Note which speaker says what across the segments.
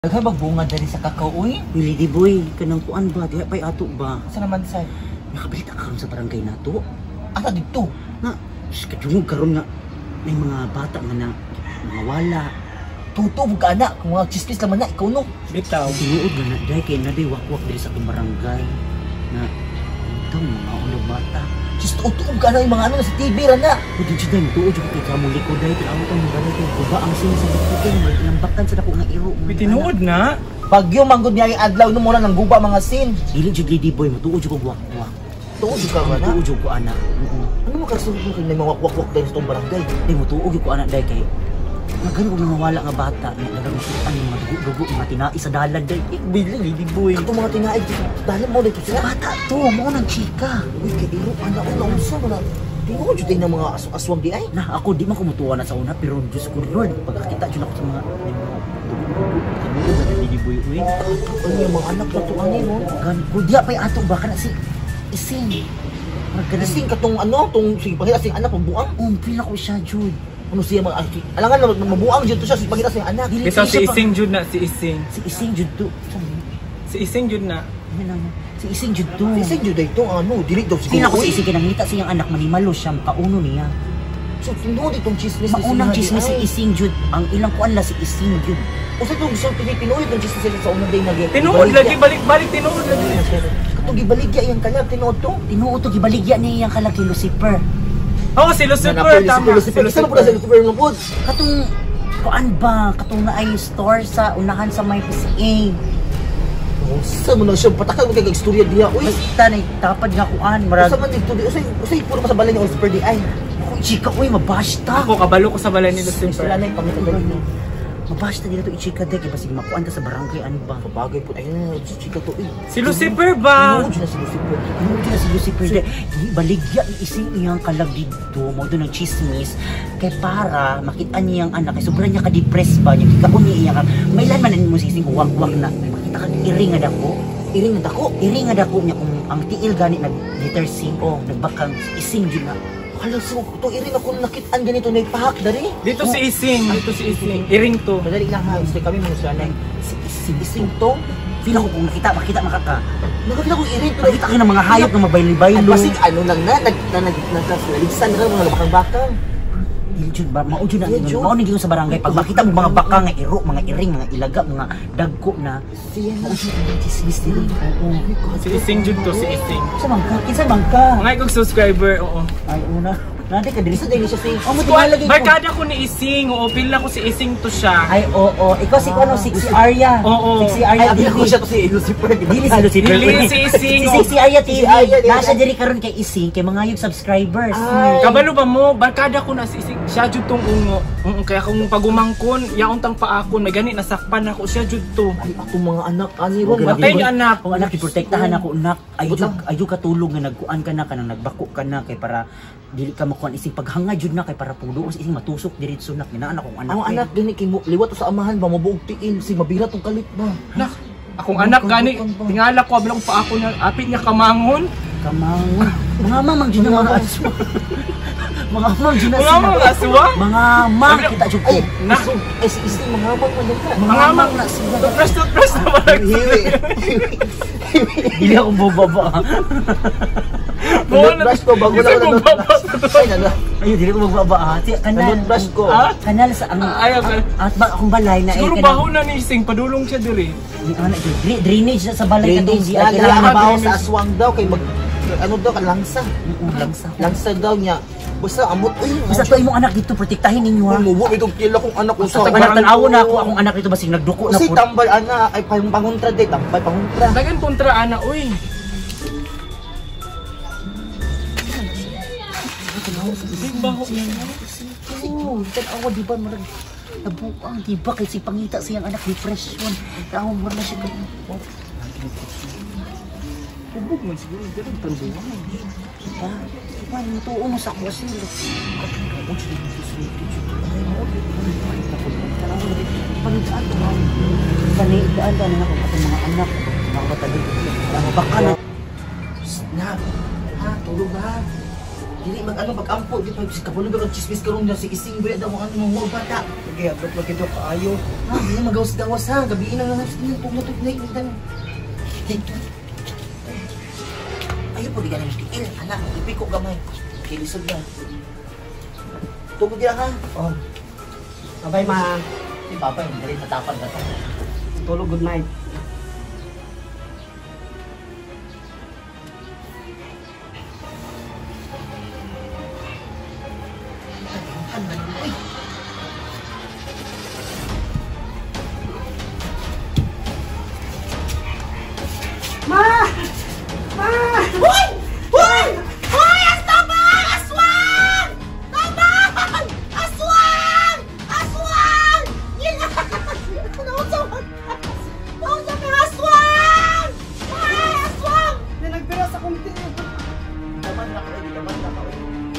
Speaker 1: Daghay magbunga dali sa kakao, uy.
Speaker 2: Dili di boy, kanang kuan ba? Diha pa'y ato ba?
Speaker 1: Sa naman, say?
Speaker 2: Nakabalita ka sa barangay nato.
Speaker 1: Ata dito.
Speaker 2: Na, kadungog karon nga may mga bata nga na mga wala.
Speaker 1: Tuto, ka anak. Kung mga chismis naman na, ikaw no.
Speaker 3: Bitaw.
Speaker 2: Tinuod nga na dahil kay naday wakwak diri sa akong barangay. Na, ito mga ulang bata.
Speaker 1: Just tuto, ka na yung mga ano na sa TV, rana.
Speaker 2: Kung di dahil tuod yung kay kamuli ko dahil tinawag ang mga dahil guba ang sini sa bukitin. Lambakan sa dako nga iro.
Speaker 3: Bitinuod na.
Speaker 1: Bagyo, manggod niya yung adlaw, no muna ng guba mga sin.
Speaker 2: Dili jud lady boy, matuod yung wakwak.
Speaker 1: Tuod ka ba na?
Speaker 2: Matuod yung ko anak.
Speaker 1: Ano mo kasunod mo kay may mga wakwak dahil sa itong barangay?
Speaker 2: Di mo tuog yung ko anak dahil kay nagano kung nawala nga bata, nagagasitan yung mga dugo-dugo, mga tinai sa dalan dahil.
Speaker 1: Bilang, hindi boy. Ito mga tinaig, dahil mo dito sila.
Speaker 2: Bata to, mga nang chika.
Speaker 1: Uy, kay iro, anak ko na unsa mo na. Tingnan ko dyan ng mga aswang di ay.
Speaker 2: Na ako di man kumutuwa na sa una, pero Diyos ko Lord, pagkakita dyan ako sa mga dugo-dugo, na naliboy uwi.
Speaker 1: Ano yung mga anak na to, ano yun?
Speaker 2: Kung diya pa'y ato, baka na si Ising.
Speaker 1: Ising ka tong ano, tong sige, pangita siyang anak, mabuang.
Speaker 2: Pila ko siya, Jude.
Speaker 1: Ano siya mga alangan na mabuang dyan to siya, pangita siyang anak.
Speaker 3: Bitaw si Ising Jud na, si Ising.
Speaker 2: Si Ising Jude to.
Speaker 3: Si Ising Jud na.
Speaker 2: Si Ising Jude to.
Speaker 1: Ising dyan dito, ano, dili daw siguro.
Speaker 2: Pila ko si Ising, kinangita siyang anak, manimalo siya, makauno niya.
Speaker 1: So, tinuod itong chismis.
Speaker 2: Maunang chismis si Ising Jude. Ang ilang kuan la si Ising Jude.
Speaker 1: O sa itong gusto, Pinoy itong chismis sila sa unang day nag-
Speaker 3: Tinuod lagi, balik-balik, tinuod lagi.
Speaker 1: Katong gibaligya yung kalag, tinuod to.
Speaker 2: Tinuod to, gibaligya niya yung kalaki Lucifer.
Speaker 3: Oo, si Lucifer, tama.
Speaker 1: Lucifer, isa na po na si Lucifer ng pod.
Speaker 2: Katong kuan ba, katong na ay store sa unahan sa may PCA.
Speaker 1: Sa mo na siya, patakal mo kay istorya diya. Uy,
Speaker 2: Basta na tapad nga kuan, marag.
Speaker 1: sa man dito di, usay puro masabalay ni Lucifer di ay.
Speaker 2: Ako, chika, uy, mabashta.
Speaker 3: Ako, kabalo ko sa balay ni
Speaker 1: Sila
Speaker 3: Lucifer.
Speaker 1: na yung pangita dali niya.
Speaker 2: Mabashta dito to ichika dek, kasi makuan ta sa barangay, ano ba?
Speaker 1: Bagay po, ayun, si Chika to eh.
Speaker 3: Si Lucifer ba?
Speaker 1: Tinuod siya na si Lucifer.
Speaker 2: Ano na si Lucifer dek? Baligya ising iyang kalag dito, mo doon ng chismis, kay para makita niya ang anak, kay sobrang niya ka-depress ba, niya kikaon niya iyang, may lan man mo sising wak-wak na, makita ka iring nga dako.
Speaker 1: Iring na dako.
Speaker 2: Iring nga dako niya kung ang tiil gani nag-liter C, nagbakang ising yun na.
Speaker 1: Hala, so, to iring ako nakitaan ganito na ipahak dari.
Speaker 3: Dito si Ising, dito si Ising. Iring to.
Speaker 1: Madali lang ha, gusto kami mga siya na
Speaker 2: Si ising to, feel ako kung makita makaka.
Speaker 1: nakakita ko iring pero
Speaker 2: Makita ka ng mga hayop na magbaylo-baylo.
Speaker 1: Basig ano lang na, nagkaligsan na mga bakang-bakang.
Speaker 2: Jud ba mao jud ang
Speaker 1: Yeah, Jud.
Speaker 2: mao ni sa barangay pag makita mo mga baka nga iro, mga iring, mga ilaga, mga dagko na
Speaker 1: Siya na.
Speaker 2: chismis dili.
Speaker 3: Si Ising Jud to, si Ising.
Speaker 2: Sa bangka, kinsa bangka?
Speaker 3: Mga ikong subscriber, oo.
Speaker 2: Ay una. Nade ka diri
Speaker 1: Isa
Speaker 2: sa
Speaker 1: din siya si.
Speaker 2: Oh, mo
Speaker 3: Well,
Speaker 2: lagi ko.
Speaker 3: barkada ko ni Ising, oo, pila ko si Ising to siya.
Speaker 2: Ay oo, ikaw si ano si Arya.
Speaker 3: Oo.
Speaker 2: Si
Speaker 1: Ay,
Speaker 2: Arya
Speaker 1: abila ko
Speaker 2: dili.
Speaker 1: siya to si Lucifer.
Speaker 2: Dili si Lucifer.
Speaker 3: Dili, si Ising.
Speaker 2: Si Arya TV.
Speaker 1: Si Arya, dili.
Speaker 2: Nasa diri karon kay Ising kay mga yung subscribers.
Speaker 1: Ay.
Speaker 3: Kabalo ba mo, barkada ko na si Ising. Siya jud tong ungo. Kaya kung pagumangkon, yaon tang paakon, may gani nasakpan ako, siya jud to.
Speaker 1: Ay, akong mga anak, ani ron.
Speaker 2: Grabe.
Speaker 3: Matay ni anak.
Speaker 2: Kung anak iprotektahan ako nak,
Speaker 1: Butang.
Speaker 2: ayo katulong nga nagkuan ka na kanang nagbako ka na kay para dili ka makuan ising paghanga jud na kay para pulo ising matusok diretso nak ginaan akong anak.
Speaker 1: Ang anak gani kay liwat sa amahan ba mabuog tiil si mabira tong kalit ba.
Speaker 3: Nak, akong anak gani, tingala ko abilang paakon na apit niya kamangon.
Speaker 2: Kamang mga mamang jud na mga aswa. Mga mamang jud na
Speaker 3: Mga
Speaker 2: sila.
Speaker 3: mga aswa.
Speaker 2: Mga mam kita jud ko.
Speaker 1: Ay,
Speaker 3: Nak.
Speaker 1: ay si isi mga habang man ka.
Speaker 2: Mga mamang na sila.
Speaker 3: Toothbrush na ba?
Speaker 1: Hiwi.
Speaker 2: Dili ako bobaba.
Speaker 1: Brush ko bago lang
Speaker 3: Isa
Speaker 1: na.
Speaker 3: baba.
Speaker 1: Ay, nala.
Speaker 2: Ayo dili ko magbaba ha. Kanal.
Speaker 1: Brush ko.
Speaker 3: Ah?
Speaker 2: Kanal sa ang
Speaker 3: Ayaw ka.
Speaker 2: at ba akong balay na
Speaker 3: Siguro
Speaker 2: kanang-
Speaker 3: baho na ni Ising, padulong siya diri.
Speaker 2: Ano, drainage na sa balay ka
Speaker 1: Drainage
Speaker 2: di
Speaker 1: na
Speaker 2: ay
Speaker 1: kailangan
Speaker 2: kailangan
Speaker 1: baho
Speaker 3: drainage.
Speaker 1: sa aswang daw kay mag ano daw ka langsa.
Speaker 2: langsa.
Speaker 1: Langsa daw niya. Basta amot uy.
Speaker 2: Basta to imong anak dito protektahin ninyo ha.
Speaker 1: Mubo itong kila kong anak ko
Speaker 2: Sa taga-tanaw na ako akong anak dito basig nagduko na
Speaker 1: Kasi
Speaker 2: po.
Speaker 1: tambal ana ay panguntra de tambal panguntra.
Speaker 3: Dagan kontra ana, uy. Ising baho.
Speaker 2: Oh, tanaw di ba marag nabuang di ba kay si pangita siyang anak depression. Tanaw mo na siya.
Speaker 3: Ubog man siguro diri tanduan.
Speaker 2: Ha? Man tuo mo sa kusil. Panigaan na ako sa mga anak mga bata dito. Mga baka na.
Speaker 1: Snap. Ha, tulog ha. Dili mag-ano mag-ampo di pa si kapulo pero chismis karon na si ising ba daw ang mga bata.
Speaker 4: Sige, abot lagi do kaayo.
Speaker 1: Ha, di na magawas-gawas ha. Gabi na lang sa tumutok na itan. Dito. Ayo po di ka nang tiil. Anak, ipiko gamay. Kilisod na. Tugod dira ha.
Speaker 4: Oh. Bye ma.
Speaker 1: Si Papa hindi rin matapad na to.
Speaker 4: Tulog, good night.
Speaker 1: Uy!
Speaker 4: Ma! Ma!
Speaker 1: Uy! Uy! Uy! Astabang! Aswang! Tabang! Aswang! Aswang! Nausap ng aswang! Ay! Aswang!
Speaker 4: May nagbira sa kong tiil.
Speaker 1: Daman na ka, daman na ka.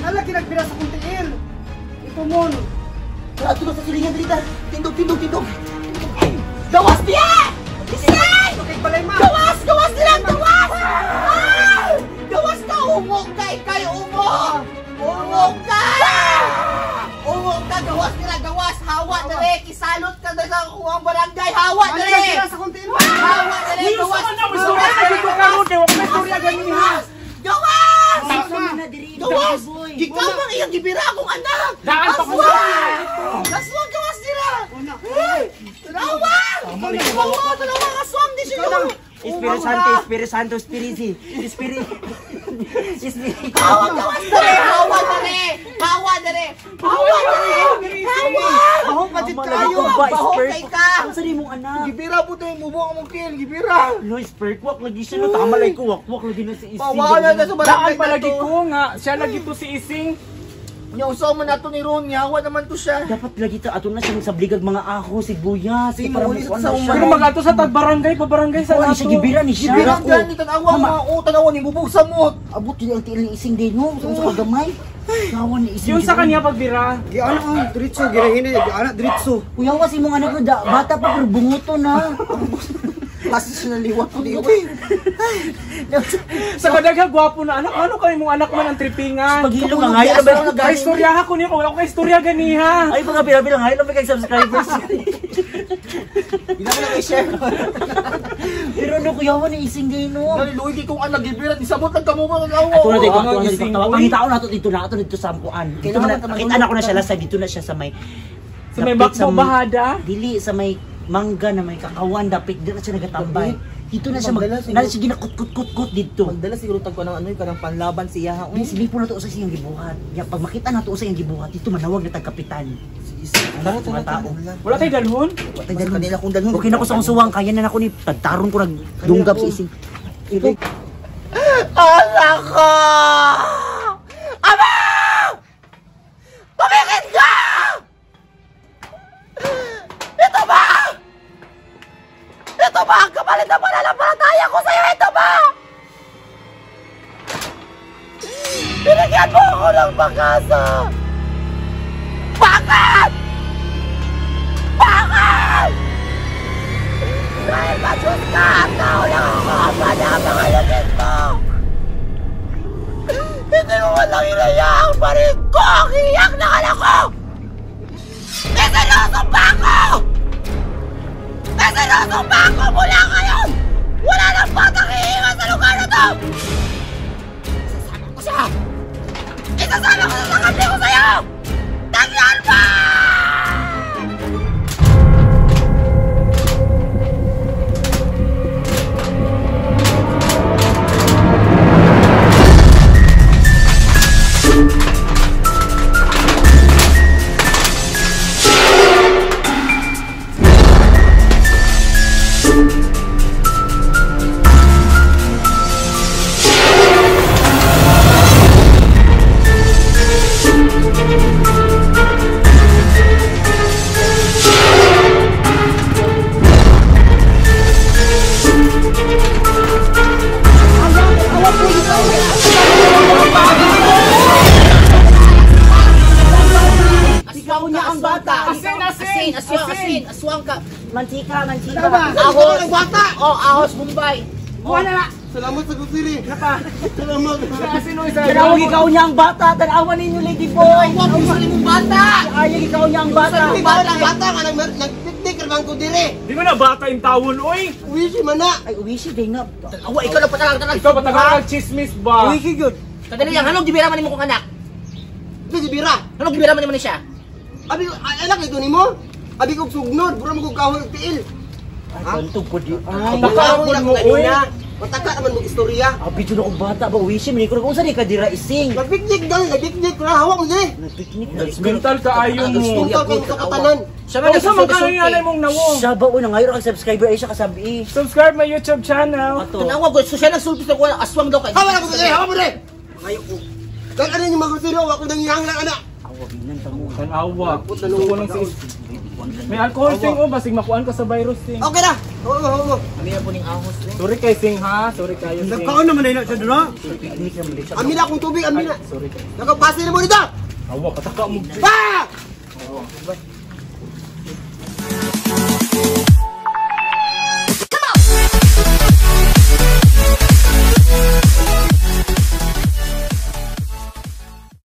Speaker 4: Nalagi nagbira sa kong tiil. Ito mon.
Speaker 1: Ato na sa silingan dito. Tindog, tindog, tindog. Gawas niya! Isay!
Speaker 4: Okay, balay ma.
Speaker 1: Gawas! Gawas nila! Gawas! Ay! Gawas ka! Umog ka! Ikay umog! Umog ka! Umog ka! Gawas nila! Gawas! Hawa na rin! Kisalot ka na sa kuwang barangay! Hawa na rin!
Speaker 4: Nagbira sa kong tiil.
Speaker 1: Hawa na rin! Gawas! Gawas! Gawas! Gawas! Ikaw mang iyang gibira akong anak!
Speaker 3: Daan pa ko
Speaker 1: Aswang! Aswang! Gawas nila! Rawang! Rawang! Rawang! Aswang! Di siya gawa!
Speaker 2: Espiritu Santo, Espiritu Santo, Espiritu.
Speaker 1: Hawa! Gawas na rin! Hawa na rin! Hawa na rin! Hawa na rin! Hawa!
Speaker 4: Bahong kadit
Speaker 2: Mama,
Speaker 4: kayo.
Speaker 2: lagi ko ba,
Speaker 1: Bahong
Speaker 2: Espiritu?
Speaker 1: kay ka!
Speaker 2: Ang sari mong anak.
Speaker 4: Gibira po tayo, mubuang mong kill, gibira.
Speaker 2: No, Espiritu, wak lagi siya. No, tama lang ko, wak lagi na si Ising.
Speaker 4: Pawala na sa barangay
Speaker 3: Daan pa
Speaker 4: na
Speaker 3: lagi
Speaker 4: to.
Speaker 3: ko nga. Siya lagi to si Ising.
Speaker 4: Nyausaw mo na to ni Ron, yawa naman to siya.
Speaker 2: Dapat lagi ta ato na siya sa bligag mga aho, sibuyas.
Speaker 4: Sige,
Speaker 2: para
Speaker 4: maulit
Speaker 2: makuha
Speaker 4: sa
Speaker 2: na siya.
Speaker 4: umano.
Speaker 3: Pero mag-ato sa tag-barangay, pa-barangay sa
Speaker 2: Kuha ni
Speaker 3: ato.
Speaker 2: siya, gibira ni siya.
Speaker 4: Gibira
Speaker 2: Ako.
Speaker 4: gani, tanawa
Speaker 2: Mama.
Speaker 4: mga tanawa ni bubog sa mot.
Speaker 2: Abot yun ang tiil ni Ising din, no? Sa kagamay. Kawan ni Ising.
Speaker 3: Yun sa kanya pagbira.
Speaker 4: Giana ang diretso, girahin na, giana diretso.
Speaker 2: Kuya, kasi mong anak na bata pa pero bunguto na.
Speaker 4: Kasi siya naliwat ko di
Speaker 3: Sa kadagha gwapo na anak. Ano kayo mong anak man ang tripingan?
Speaker 2: Paghilo nga ngayon na ba?
Speaker 3: Kay istoryaha ko niya. Kung ako kay istorya ganiha.
Speaker 2: Ay, mga bilang ngayon na ba kay subscribers?
Speaker 4: Hindi na ko na i-share.
Speaker 2: Pero ano kuya ni Ising din, no?
Speaker 4: Naliluwi di kong anak, gibira, disabot lang kamo mga awa.
Speaker 2: Ato na dito,
Speaker 3: Oo,
Speaker 2: ato na
Speaker 3: Ising,
Speaker 2: dito.
Speaker 3: uy.
Speaker 2: Pangitaon nato dito na, ato dito sa ampuan. Dito
Speaker 4: Kailangan
Speaker 2: na,
Speaker 4: naman
Speaker 2: makita na ko na siya lasa, dito na siya sa may...
Speaker 3: Sa may bakbo bahada.
Speaker 2: Dili, sa may mangga na may kakawan, dapit, dito na siya nagatambay. Dito na siya,
Speaker 4: Magdala siguro.
Speaker 2: na siya ginakut-kut-kut dito.
Speaker 4: Magdala siguro tagpo ng ano yung kanang panlaban siya ha.
Speaker 2: Sige po na to sa siyang gibuhat. Ya, pag makita na to sa siyang gibuhat, dito manawag na tagkapitan.
Speaker 4: Tara,
Speaker 2: Mga tao.
Speaker 3: Wala tayo dalhon.
Speaker 2: Watay
Speaker 4: Mas
Speaker 2: ganun.
Speaker 4: kanila kung dalhon.
Speaker 2: Okay na ko sa kong suwang, kaya na ako ni tagtaron ko nagdunggap sa Ising.
Speaker 1: Anak ko! Ama! Tumikit ka! Ito ba? Ito ba ang kapalit na pananampalataya ko sa'yo? Ito ba? Binigyan mo ako ng pag-asa! Bakit? Bakit? Dahil masyos ka at naulang ako ang panapangalagin mo! Hindi mo man lang inayaan pa rin ko ang iyak ng anak ko! Isinusunba ko! Isinusunba ko mula ngayon! Wala nang batang iiwan sa lugar na to! Isasama ko siya! Isasama ko sa kampi ko sa'yo! Tagyan mo! Aswang niya ang bata!
Speaker 3: Asin, asin!
Speaker 1: Aswang ka!
Speaker 2: Mantika, mantika.
Speaker 4: Tama.
Speaker 1: Ahos! Bata! Oh, ahos Mumbai!
Speaker 4: Wala na.
Speaker 5: Salamat sa kusiri.
Speaker 3: Napa.
Speaker 5: Salamat.
Speaker 3: Sino isa?
Speaker 2: Tanawag ikaw niya ang bata. Tanawan ninyo, Lady Boy.
Speaker 1: Huwag mo sa limong bata!
Speaker 2: Ayag ikaw niya ang bata.
Speaker 1: Sa bata nga nagpiknik naman ko dire.
Speaker 3: Di mo na bata yung tawon, oy.
Speaker 5: Uwi si mana.
Speaker 2: Ay, uwisi din na.
Speaker 1: Awa, ikaw lang patalang.
Speaker 3: Ikaw ba tagal chismis ba?
Speaker 2: Uwisi yun.
Speaker 1: Kadali yan, anong gibira man mo kong anak?
Speaker 5: Ito si Bira.
Speaker 1: Anong gibira man mo siya?
Speaker 5: Abi, anak ito ni mo. Abi kong sugnod. Pura mo kong kahoy ng tiil.
Speaker 2: Ay, kantog ko di. Ay,
Speaker 3: Baka mo, uy.
Speaker 5: Mataka naman mong istorya.
Speaker 2: abi dyan akong bata ba? Uwisi, manikuro kung saan ka dira ising.
Speaker 5: Nagpiknik daw. Nagpiknik. Hawak mo siya.
Speaker 2: Nagpiknik na.
Speaker 3: Mental ka ayo mo.
Speaker 5: Ikaw kayo sa katanan.
Speaker 1: Siya
Speaker 3: Ano sa mga kanyan mong nawo?
Speaker 2: Siya ba una ngayon ang subscriber ay siya kasabi.
Speaker 3: Subscribe my YouTube channel.
Speaker 2: Ato.
Speaker 1: Tanawa ko, so siya nagsulti sa kuha, aswang daw kay.
Speaker 5: Hawa na ko siya. Hawa mo rin. Ngayon ko. Kahit ano yung mga kusiri. Huwag ko nang ihang lang anak.
Speaker 2: Awabinan tamo.
Speaker 3: Tanawa. Gusto ko lang si... May alcohol sing o, basig makuan ka sa virus sing.
Speaker 5: Okay na. Oo.
Speaker 1: Kami na po ning ahos ni.
Speaker 3: Sorry kay sing ha, sorry kayo sing.
Speaker 5: naman na siya doon.
Speaker 2: Picnic naman din siya.
Speaker 5: Amin na akong tubig. Amin na.
Speaker 3: Sorry kayo.
Speaker 5: Nakapasi na mo dito.
Speaker 3: Awa, pataka mo.
Speaker 5: Ah!